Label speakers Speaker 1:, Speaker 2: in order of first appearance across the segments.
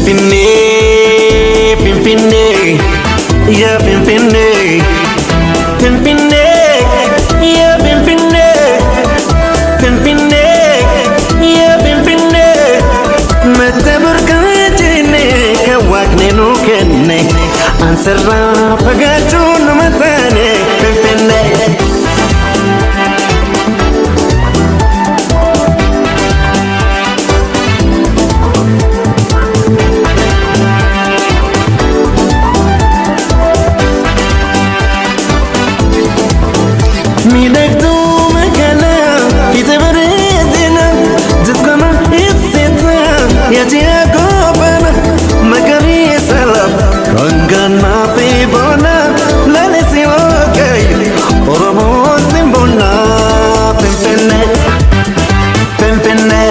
Speaker 1: Pimpinee, pimpinee, yeah, pimpinee, pimpinee, yeah, pimpinee, pimpinee, yeah, pimpinee. Mata burkaanjine kawakne nukenne ansarra pagachun matane pimpinee. Midagdu magala itabaredina dukama itsita yatia gobana magari salaf rangana pibona lalisi okay oromo simbona pimpine pimpine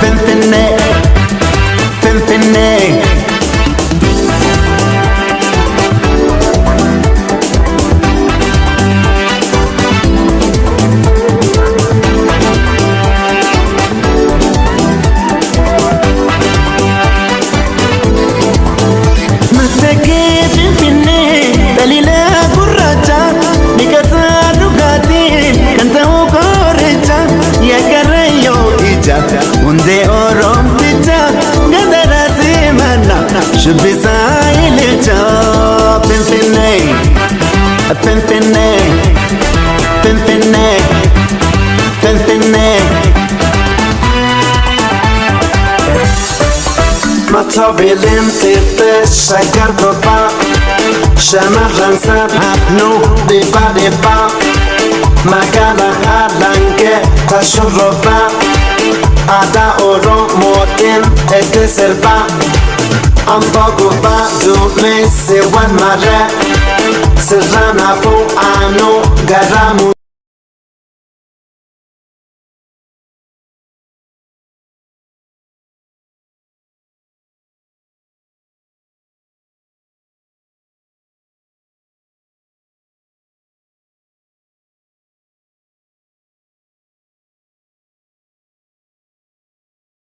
Speaker 1: pimpine pimpine. Unde orom pita gadara simana shubisa ilcha pimpine pimpine pimpine pimpine. Matobilin tipe shagar kopa shamarran sarhat no deba magala halanke tashurroba ada oromotin ekeserba amboguba dume sewan mare serrana fu ano garamu.